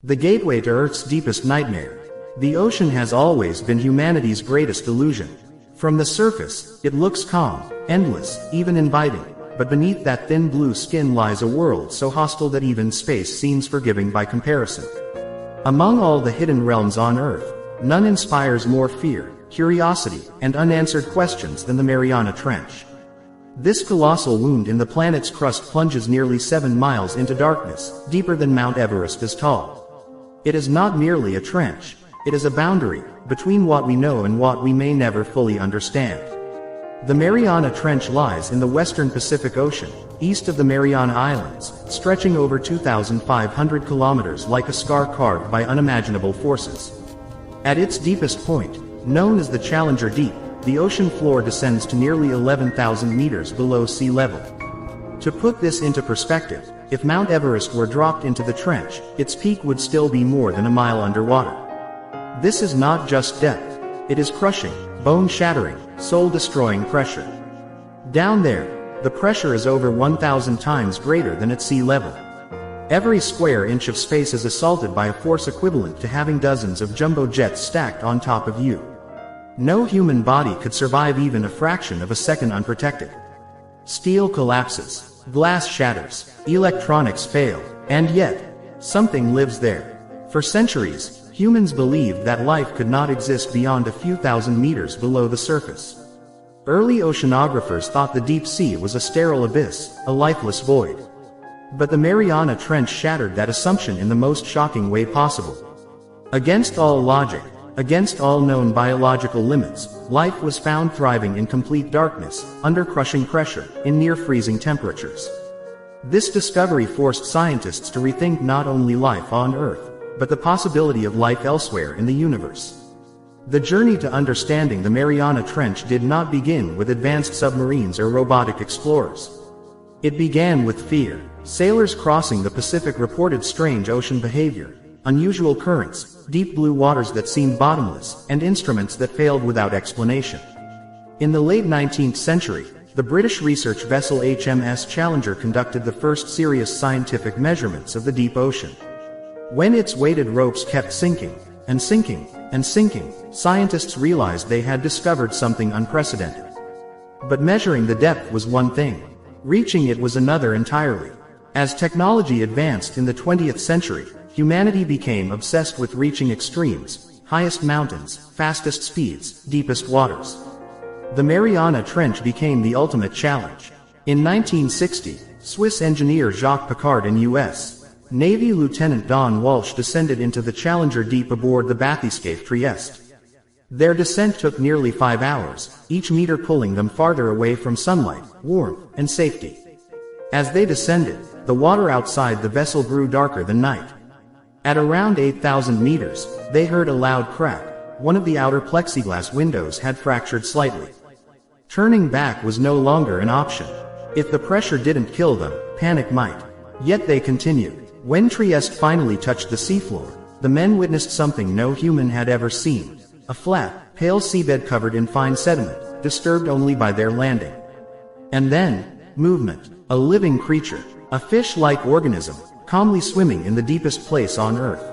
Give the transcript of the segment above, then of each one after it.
The gateway to Earth's deepest nightmare. The ocean has always been humanity's greatest illusion. From the surface, it looks calm, endless, even inviting, but beneath that thin blue skin lies a world so hostile that even space seems forgiving by comparison. Among all the hidden realms on Earth, none inspires more fear, curiosity, and unanswered questions than the Mariana Trench. This colossal wound in the planet's crust plunges nearly 7 miles into darkness, deeper than Mount Everest is tall. It is not merely a trench, it is a boundary between what we know and what we may never fully understand. The Mariana Trench lies in the western Pacific Ocean, east of the Mariana Islands, stretching over 2,500 kilometers like a scar carved by unimaginable forces. At its deepest point, known as the Challenger Deep, the ocean floor descends to nearly 11,000 meters below sea level. To put this into perspective, if Mount Everest were dropped into the trench, its peak would still be more than a mile underwater. This is not just depth. It is crushing, bone-shattering, soul-destroying pressure. Down there, the pressure is over 1,000 times greater than at sea level. Every square inch of space is assaulted by a force equivalent to having dozens of jumbo jets stacked on top of you. No human body could survive even a fraction of a second unprotected. Steel collapses, glass shatters, electronics fail, and yet, something lives there. For centuries, humans believed that life could not exist beyond a few thousand meters below the surface. Early oceanographers thought the deep sea was a sterile abyss, a lifeless void. But the Mariana Trench shattered that assumption in the most shocking way possible. Against all logic, against all known biological limits, life was found thriving in complete darkness, under crushing pressure, in near-freezing temperatures. This discovery forced scientists to rethink not only life on Earth, but the possibility of life elsewhere in the universe. The journey to understanding the Mariana Trench did not begin with advanced submarines or robotic explorers. It began with fear. Sailors crossing the Pacific reported strange ocean behavior, unusual currents, deep blue waters that seemed bottomless, and instruments that failed without explanation. In the late 19th century, the British research vessel HMS Challenger conducted the first serious scientific measurements of the deep ocean. When its weighted ropes kept sinking, and sinking, and sinking, scientists realized they had discovered something unprecedented. But measuring the depth was one thing. Reaching it was another entirely. As technology advanced in the 20th century, humanity became obsessed with reaching extremes, highest mountains, fastest speeds, deepest waters. The Mariana Trench became the ultimate challenge. In 1960, Swiss engineer Jacques Piccard and U.S. Navy Lieutenant Don Walsh descended into the Challenger Deep aboard the Bathyscaphe Trieste. Their descent took nearly 5 hours, each meter pulling them farther away from sunlight, warmth, and safety. As they descended, the water outside the vessel grew darker than night. At around 8,000 meters, they heard a loud crack. One of the outer plexiglass windows had fractured slightly. Turning back was no longer an option. If the pressure didn't kill them, panic might. Yet they continued. When Trieste finally touched the seafloor, the men witnessed something no human had ever seen. A flat, pale seabed covered in fine sediment, disturbed only by their landing. And then, movement. A living creature. A fish-like organism, calmly swimming in the deepest place on Earth.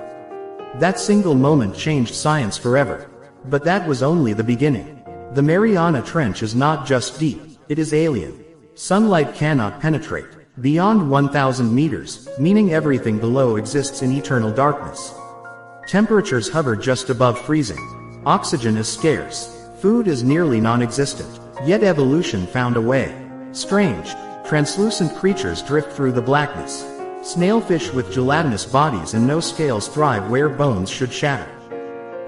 That single moment changed science forever. But that was only the beginning. The Mariana Trench is not just deep, it is alien. Sunlight cannot penetrate. Beyond 1,000 meters, meaning everything below exists in eternal darkness. Temperatures hover just above freezing. Oxygen is scarce. Food is nearly non-existent. Yet evolution found a way. Strange, translucent creatures drift through the blackness. Snailfish with gelatinous bodies and no scales thrive where bones should shatter.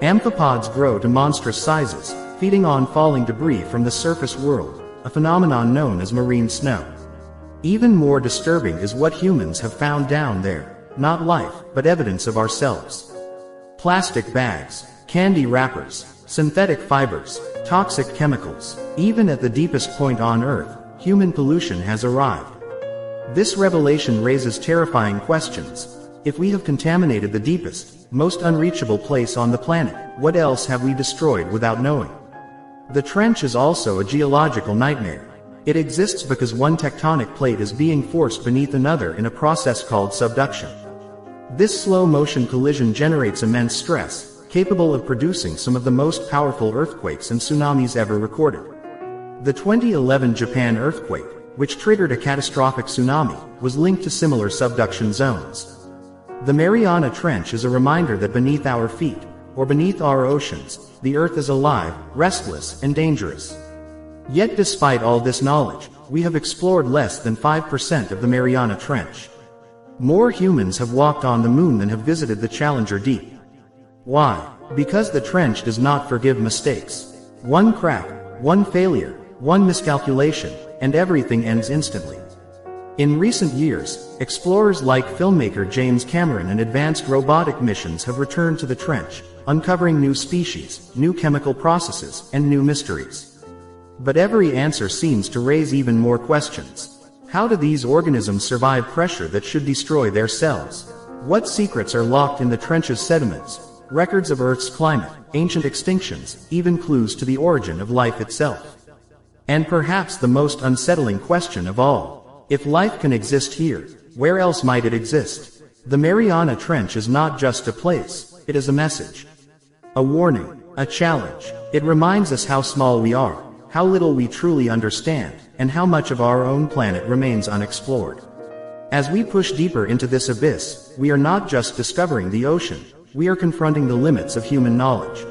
Amphipods grow to monstrous sizes, feeding on falling debris from the surface world, a phenomenon known as marine snow. Even more disturbing is what humans have found down there. Not life, but evidence of ourselves. Plastic bags, candy wrappers, synthetic fibers, toxic chemicals. Even at the deepest point on Earth, human pollution has arrived. This revelation raises terrifying questions. If we have contaminated the deepest, most unreachable place on the planet, what else have we destroyed without knowing? The trench is also a geological nightmare. It exists because one tectonic plate is being forced beneath another in a process called subduction. This slow-motion collision generates immense stress, capable of producing some of the most powerful earthquakes and tsunamis ever recorded. The 2011 Japan earthquake, which triggered a catastrophic tsunami, was linked to similar subduction zones. The Mariana Trench is a reminder that beneath our feet, or beneath our oceans, the Earth is alive, restless, and dangerous. Yet despite all this knowledge, we have explored less than 5% of the Mariana Trench. More humans have walked on the moon than have visited the Challenger Deep. Why? Because the trench does not forgive mistakes. One crack, one failure, one miscalculation, and everything ends instantly. In recent years, explorers like filmmaker James Cameron and advanced robotic missions have returned to the trench, uncovering new species, new chemical processes, and new mysteries. But every answer seems to raise even more questions. How do these organisms survive pressure that should destroy their cells? What secrets are locked in the trench's sediments? Records of Earth's climate, ancient extinctions, even clues to the origin of life itself. And perhaps the most unsettling question of all: if life can exist here, where else might it exist? The Mariana Trench is not just a place, it is a message. A warning, a challenge. It reminds us how small we are, how little we truly understand, and how much of our own planet remains unexplored. As we push deeper into this abyss, we are not just discovering the ocean, we are confronting the limits of human knowledge.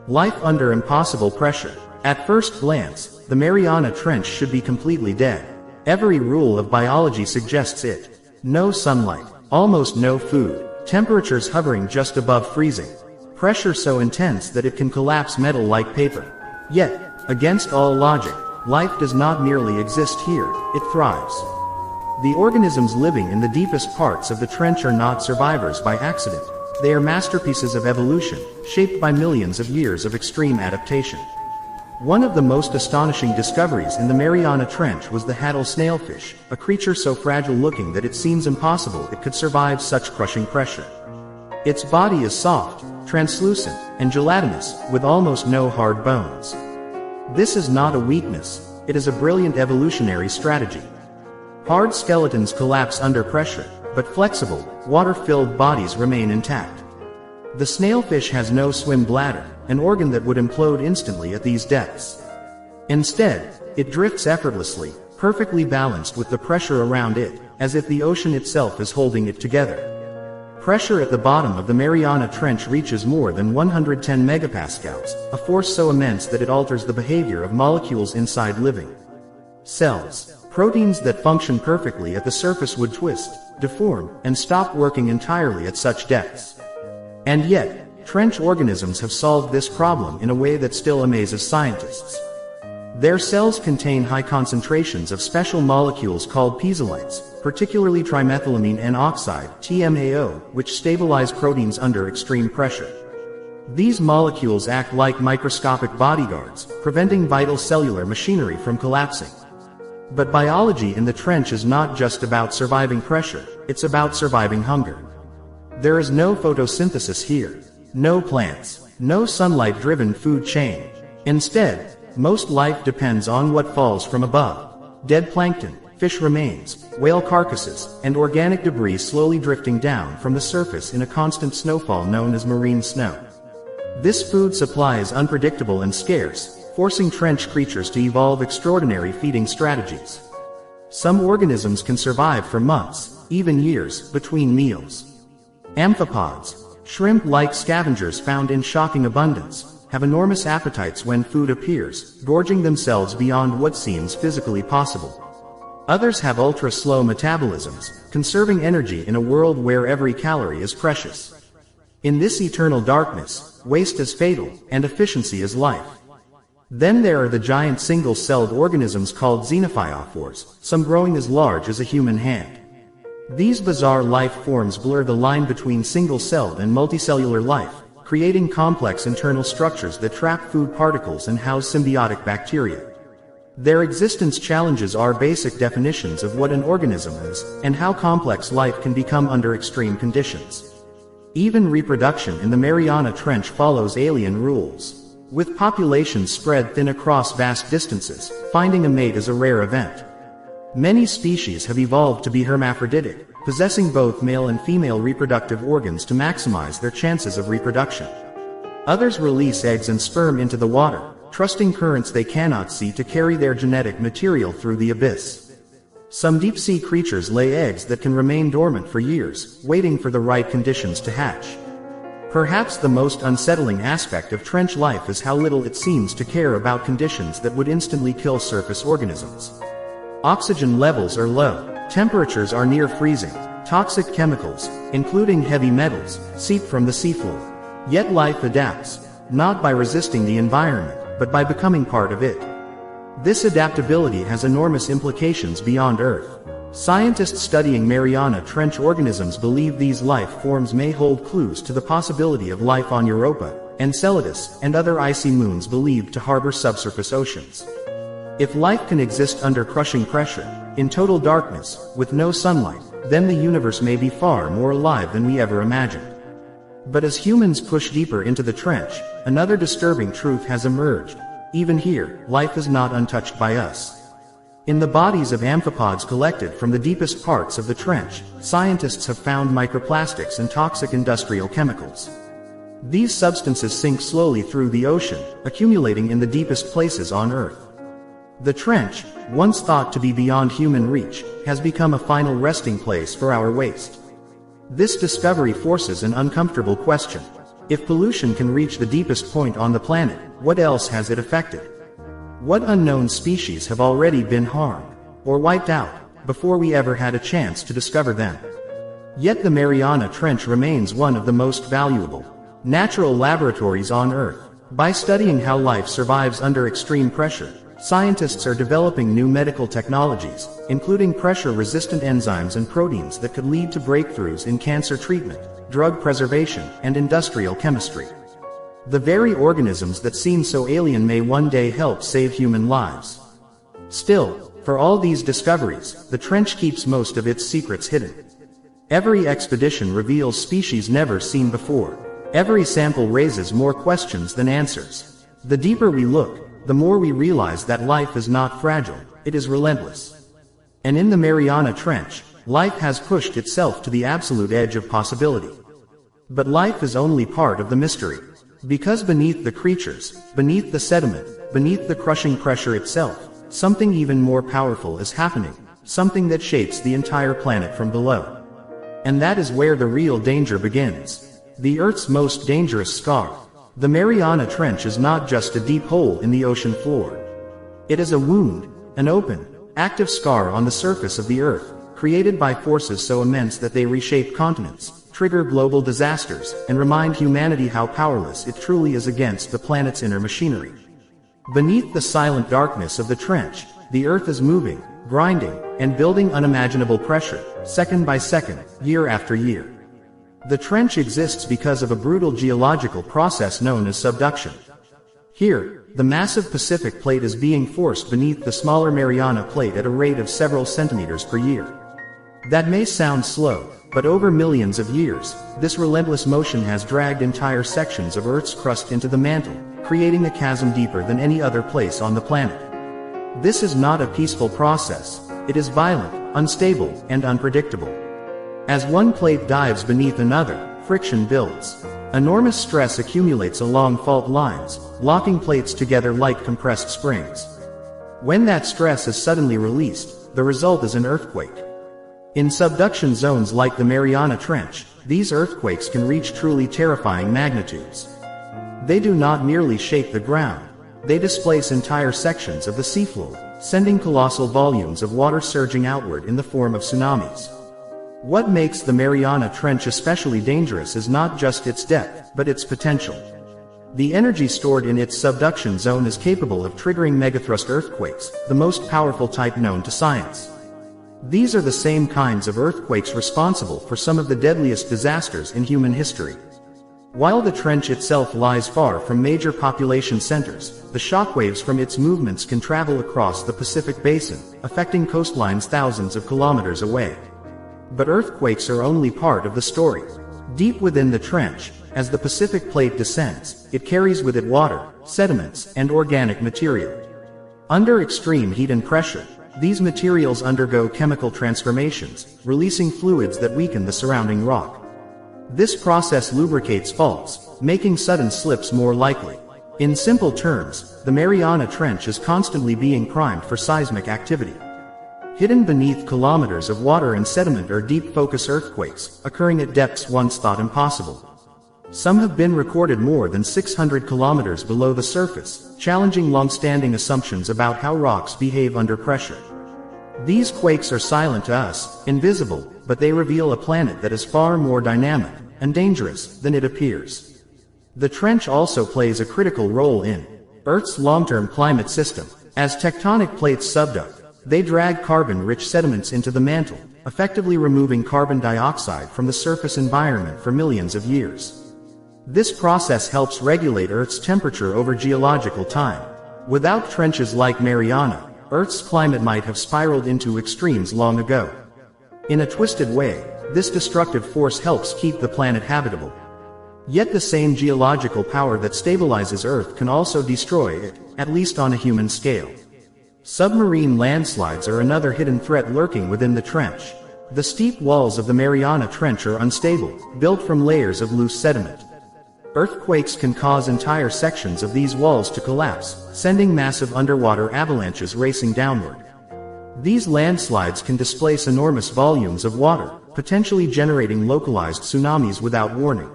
Life under impossible pressure. At first glance, the Mariana Trench should be completely dead. Every rule of biology suggests it. No sunlight, almost no food, temperatures hovering just above freezing, pressure so intense that it can collapse metal like paper. Yet, against all logic, life does not merely exist here, it thrives. The organisms living in the deepest parts of the trench are not survivors by accident. They are masterpieces of evolution, shaped by millions of years of extreme adaptation. One of the most astonishing discoveries in the Mariana Trench was the hadal snailfish, a creature so fragile-looking that it seems impossible it could survive such crushing pressure. Its body is soft, translucent, and gelatinous, with almost no hard bones. This is not a weakness, it is a brilliant evolutionary strategy. Hard skeletons collapse under pressure, but flexible, water-filled bodies remain intact. The snailfish has no swim bladder, an organ that would implode instantly at these depths. Instead, it drifts effortlessly, perfectly balanced with the pressure around it, as if the ocean itself is holding it together. Pressure at the bottom of the Mariana Trench reaches more than 110 megapascals, a force so immense that it alters the behavior of molecules inside living cells. Proteins that function perfectly at the surface would twist, deform, and stop working entirely at such depths. And yet, trench organisms have solved this problem in a way that still amazes scientists. Their cells contain high concentrations of special molecules called piezolites, particularly trimethylamine N-oxide, TMAO, which stabilize proteins under extreme pressure. These molecules act like microscopic bodyguards, preventing vital cellular machinery from collapsing. But biology in the trench is not just about surviving pressure, it's about surviving hunger. There is no photosynthesis here, no plants, no sunlight-driven food chain. Instead, most life depends on what falls from above. Dead plankton, fish remains, whale carcasses, and organic debris slowly drifting down from the surface in a constant snowfall known as marine snow. This food supply is unpredictable and scarce, forcing trench creatures to evolve extraordinary feeding strategies. Some organisms can survive for months, even years, between meals. Amphipods, shrimp-like scavengers found in shocking abundance, have enormous appetites when food appears, gorging themselves beyond what seems physically possible. Others have ultra-slow metabolisms, conserving energy in a world where every calorie is precious. In this eternal darkness, waste is fatal, and efficiency is life. Then there are the giant single-celled organisms called xenophyophores, some growing as large as a human hand. These bizarre life forms blur the line between single-celled and multicellular life, creating complex internal structures that trap food particles and house symbiotic bacteria. Their existence challenges our basic definitions of what an organism is, and how complex life can become under extreme conditions. Even reproduction in the Mariana Trench follows alien rules. With populations spread thin across vast distances, finding a mate is a rare event. Many species have evolved to be hermaphroditic, possessing both male and female reproductive organs to maximize their chances of reproduction. Others release eggs and sperm into the water, trusting currents they cannot see to carry their genetic material through the abyss. Some deep-sea creatures lay eggs that can remain dormant for years, waiting for the right conditions to hatch. Perhaps the most unsettling aspect of trench life is how little it seems to care about conditions that would instantly kill surface organisms. Oxygen levels are low, temperatures are near freezing, toxic chemicals, including heavy metals, seep from the seafloor. Yet life adapts, not by resisting the environment, but by becoming part of it. This adaptability has enormous implications beyond Earth. Scientists studying Mariana Trench organisms believe these life forms may hold clues to the possibility of life on Europa, Enceladus, and other icy moons believed to harbor subsurface oceans. If life can exist under crushing pressure, in total darkness, with no sunlight, then the universe may be far more alive than we ever imagined. But as humans push deeper into the trench, another disturbing truth has emerged. Even here, life is not untouched by us. In the bodies of amphipods collected from the deepest parts of the trench, scientists have found microplastics and toxic industrial chemicals. These substances sink slowly through the ocean, accumulating in the deepest places on Earth. The trench, once thought to be beyond human reach, has become a final resting place for our waste. This discovery forces an uncomfortable question. If pollution can reach the deepest point on the planet, what else has it affected? What unknown species have already been harmed, or wiped out, before we ever had a chance to discover them? Yet the Mariana Trench remains one of the most valuable natural laboratories on Earth. By studying how life survives under extreme pressure, scientists are developing new medical technologies, including pressure-resistant enzymes and proteins that could lead to breakthroughs in cancer treatment, drug preservation, and industrial chemistry. The very organisms that seem so alien may one day help save human lives. Still, for all these discoveries, the trench keeps most of its secrets hidden. Every expedition reveals species never seen before. Every sample raises more questions than answers. The deeper we look, the more we realize that life is not fragile, it is relentless. And in the Mariana Trench, life has pushed itself to the absolute edge of possibility. But life is only part of the mystery. Because beneath the creatures, beneath the sediment, beneath the crushing pressure itself, something even more powerful is happening, something that shapes the entire planet from below. And that is where the real danger begins. The Earth's most dangerous scar. The Mariana Trench is not just a deep hole in the ocean floor. It is a wound, an open, active scar on the surface of the Earth, created by forces so immense that they reshape continents, trigger global disasters, and remind humanity how powerless it truly is against the planet's inner machinery. Beneath the silent darkness of the trench, the Earth is moving, grinding, and building unimaginable pressure, second by second, year after year. The trench exists because of a brutal geological process known as subduction. Here, the massive Pacific plate is being forced beneath the smaller Mariana plate at a rate of several centimeters per year. That may sound slow, but over millions of years, this relentless motion has dragged entire sections of Earth's crust into the mantle, creating a chasm deeper than any other place on the planet. This is not a peaceful process. It is violent, unstable, and unpredictable. As one plate dives beneath another, friction builds. Enormous stress accumulates along fault lines, locking plates together like compressed springs. When that stress is suddenly released, the result is an earthquake. In subduction zones like the Mariana Trench, these earthquakes can reach truly terrifying magnitudes. They do not merely shake the ground. They displace entire sections of the seafloor, sending colossal volumes of water surging outward in the form of tsunamis. What makes the Mariana Trench especially dangerous is not just its depth, but its potential. The energy stored in its subduction zone is capable of triggering megathrust earthquakes, the most powerful type known to science. These are the same kinds of earthquakes responsible for some of the deadliest disasters in human history. While the trench itself lies far from major population centers, the shockwaves from its movements can travel across the Pacific Basin, affecting coastlines thousands of kilometers away. But earthquakes are only part of the story. Deep within the trench, as the Pacific plate descends, it carries with it water, sediments, and organic material. Under extreme heat and pressure, These materials undergo chemical transformations, releasing fluids that weaken the surrounding rock. This process lubricates faults, making sudden slips more likely. In simple terms, the Mariana Trench is constantly being primed for seismic activity. Hidden beneath kilometers of water and sediment are deep focus earthquakes, occurring at depths once thought impossible. Some have been recorded more than 600 kilometers below the surface, challenging long-standing assumptions about how rocks behave under pressure. These quakes are silent to us, invisible, but they reveal a planet that is far more dynamic and dangerous than it appears. The trench also plays a critical role in Earth's long-term climate system. As tectonic plates subduct, they drag carbon-rich sediments into the mantle, effectively removing carbon dioxide from the surface environment for millions of years. This process helps regulate Earth's temperature over geological time. Without trenches like Mariana, Earth's climate might have spiraled into extremes long ago. In a twisted way, this destructive force helps keep the planet habitable. Yet the same geological power that stabilizes Earth can also destroy it, at least on a human scale. Submarine landslides are another hidden threat lurking within the trench. The steep walls of the Mariana Trench are unstable, built from layers of loose sediment. Earthquakes can cause entire sections of these walls to collapse, sending massive underwater avalanches racing downward. These landslides can displace enormous volumes of water, potentially generating localized tsunamis without warning.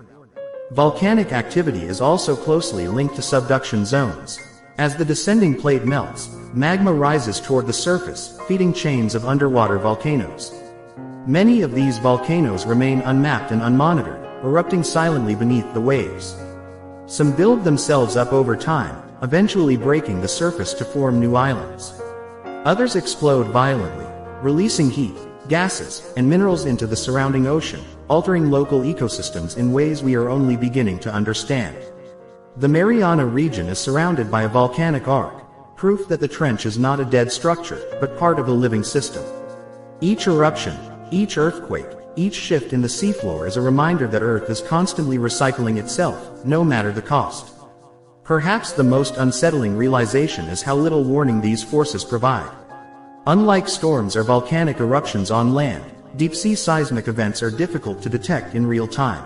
Volcanic activity is also closely linked to subduction zones. As the descending plate melts, magma rises toward the surface, feeding chains of underwater volcanoes. Many of these volcanoes remain unmapped and unmonitored, erupting silently beneath the waves. Some build themselves up over time, eventually breaking the surface to form new islands. Others explode violently, releasing heat, gases, and minerals into the surrounding ocean, altering local ecosystems in ways we are only beginning to understand. The Mariana region is surrounded by a volcanic arc, proof that the trench is not a dead structure, but part of a living system. Each eruption, each earthquake, each shift in the seafloor is a reminder that Earth is constantly recycling itself, no matter the cost. Perhaps the most unsettling realization is how little warning these forces provide. Unlike storms or volcanic eruptions on land, deep-sea seismic events are difficult to detect in real time.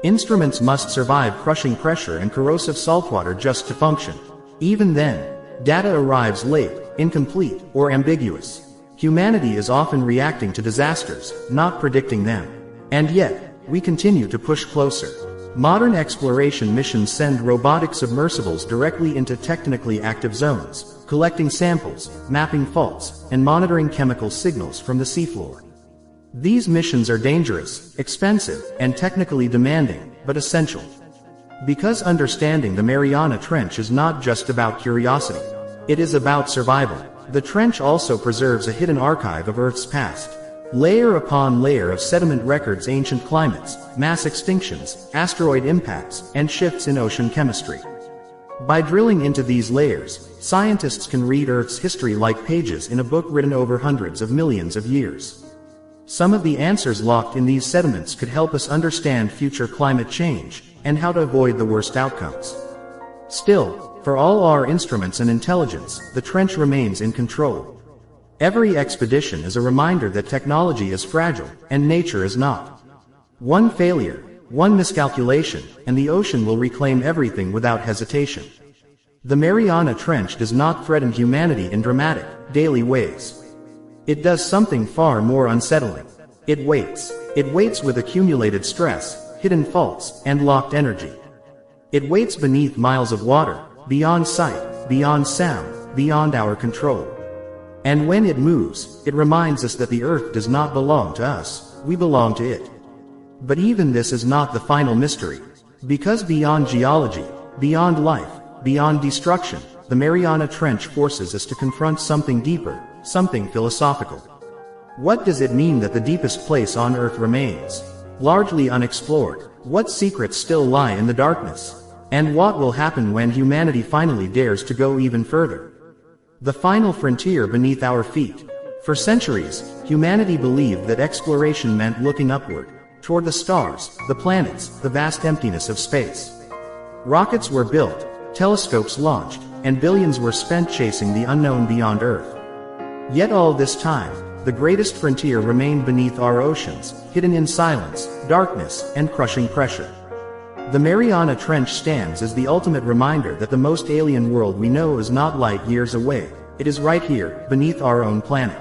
Instruments must survive crushing pressure and corrosive saltwater just to function. Even then, data arrives late, incomplete, or ambiguous. Humanity is often reacting to disasters, not predicting them. And yet, we continue to push closer. Modern exploration missions send robotic submersibles directly into tectonically active zones, collecting samples, mapping faults, and monitoring chemical signals from the seafloor. These missions are dangerous, expensive, and technically demanding, but essential. Because understanding the Mariana Trench is not just about curiosity. It is about survival. The trench also preserves a hidden archive of Earth's past. Layer upon layer of sediment records ancient climates, mass extinctions, asteroid impacts, and shifts in ocean chemistry. By drilling into these layers, scientists can read Earth's history like pages in a book written over hundreds of millions of years. Some of the answers locked in these sediments could help us understand future climate change, and how to avoid the worst outcomes. Still, for all our instruments and intelligence, the trench remains in control. Every expedition is a reminder that technology is fragile, and nature is not. One failure, one miscalculation, and the ocean will reclaim everything without hesitation. The Mariana Trench does not threaten humanity in dramatic, daily ways. It does something far more unsettling. It waits. It waits with accumulated stress, hidden faults, and locked energy. It waits beneath miles of water, beyond sight, beyond sound, beyond our control. And when it moves, it reminds us that the Earth does not belong to us, we belong to it. But even this is not the final mystery. Because beyond geology, beyond life, beyond destruction, the Mariana Trench forces us to confront something deeper, something philosophical. What does it mean that the deepest place on Earth remains largely unexplored? What secrets still lie in the darkness? And what will happen when humanity finally dares to go even further? The final frontier beneath our feet. For centuries, humanity believed that exploration meant looking upward, toward the stars, the planets, the vast emptiness of space. Rockets were built, telescopes launched, and billions were spent chasing the unknown beyond Earth. Yet all this time, the greatest frontier remained beneath our oceans, hidden in silence, darkness, and crushing pressure. The Mariana Trench stands as the ultimate reminder that the most alien world we know is not light years away. It is right here, beneath our own planet.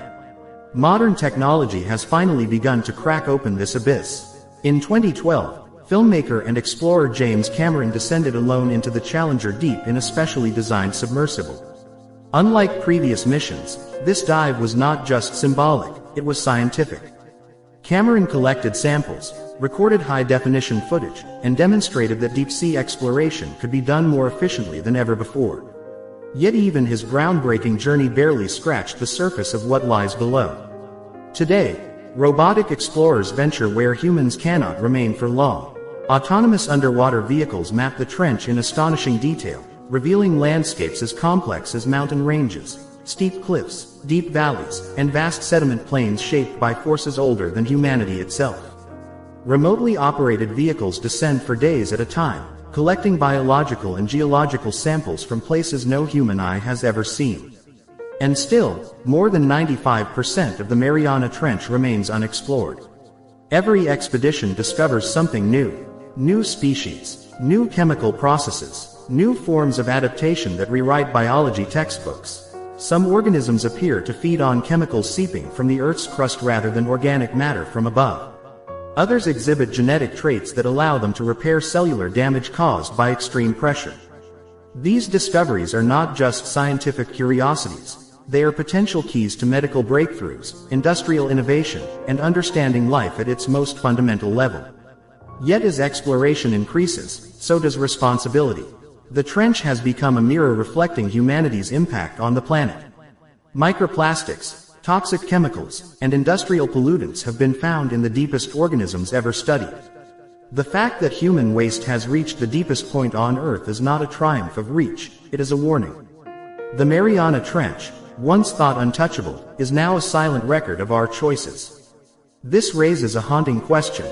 Modern technology has finally begun to crack open this abyss. In 2012, filmmaker and explorer James Cameron descended alone into the Challenger Deep in a specially designed submersible. Unlike previous missions, this dive was not just symbolic, it was scientific. Cameron collected samples, recorded high-definition footage, and demonstrated that deep-sea exploration could be done more efficiently than ever before. Yet even his groundbreaking journey barely scratched the surface of what lies below. Today, robotic explorers venture where humans cannot remain for long. Autonomous underwater vehicles map the trench in astonishing detail, revealing landscapes as complex as mountain ranges, steep cliffs, deep valleys, and vast sediment plains shaped by forces older than humanity itself. Remotely operated vehicles descend for days at a time, collecting biological and geological samples from places no human eye has ever seen. And still, more than 95% of the Mariana Trench remains unexplored. Every expedition discovers something new. New species, new chemical processes, new forms of adaptation that rewrite biology textbooks. Some organisms appear to feed on chemicals seeping from the Earth's crust rather than organic matter from above. Others exhibit genetic traits that allow them to repair cellular damage caused by extreme pressure. These discoveries are not just scientific curiosities, they are potential keys to medical breakthroughs, industrial innovation, and understanding life at its most fundamental level. Yet as exploration increases, so does responsibility. The trench has become a mirror reflecting humanity's impact on the planet. Microplastics, toxic chemicals, and industrial pollutants have been found in the deepest organisms ever studied. The fact that human waste has reached the deepest point on Earth is not a triumph of reach, it is a warning. The Mariana Trench, once thought untouchable, is now a silent record of our choices. This raises a haunting question.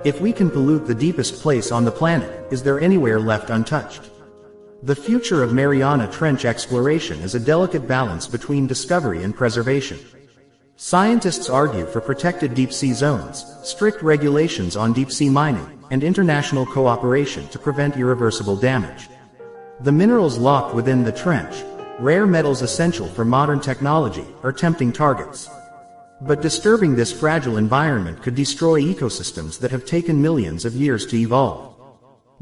If we can pollute the deepest place on the planet, is there anywhere left untouched? The future of Mariana Trench exploration is a delicate balance between discovery and preservation. Scientists argue for protected deep-sea zones, strict regulations on deep-sea mining, and international cooperation to prevent irreversible damage. The minerals locked within the trench, rare metals essential for modern technology, are tempting targets. But disturbing this fragile environment could destroy ecosystems that have taken millions of years to evolve.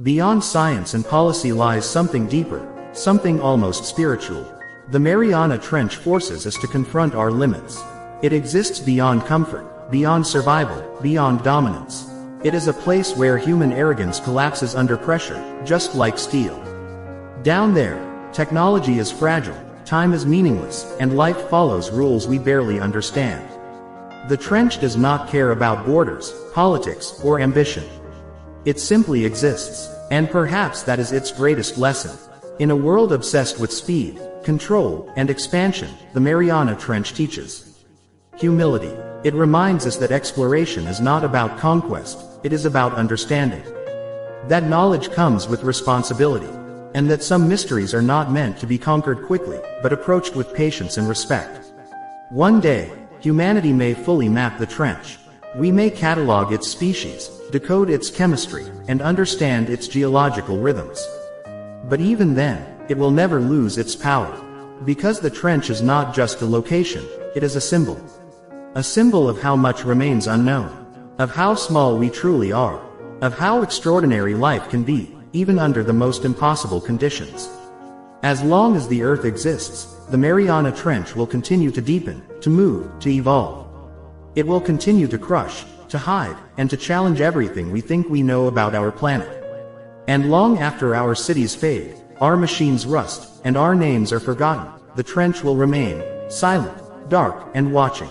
Beyond science and policy lies something deeper, something almost spiritual. The Mariana Trench forces us to confront our limits. It exists beyond comfort, beyond survival, beyond dominance. It is a place where human arrogance collapses under pressure, just like steel. Down there, technology is fragile, time is meaningless, and life follows rules we barely understand. The trench does not care about borders, politics, or ambition. It simply exists, and perhaps that is its greatest lesson. In a world obsessed with speed, control, and expansion, the Mariana Trench teaches humility. It reminds us that exploration is not about conquest, it is about understanding. That knowledge comes with responsibility, and that some mysteries are not meant to be conquered quickly, but approached with patience and respect. One day, humanity may fully map the trench. We may catalog its species, decode its chemistry, and understand its geological rhythms. But even then, it will never lose its power. Because the trench is not just a location, it is a symbol. A symbol of how much remains unknown. Of how small we truly are. Of how extraordinary life can be, even under the most impossible conditions. As long as the Earth exists, the Mariana Trench will continue to deepen, to move, to evolve. It will continue to crush, to hide, and to challenge everything we think we know about our planet. And long after our cities fade, our machines rust, and our names are forgotten, the trench will remain, silent, dark, and watching.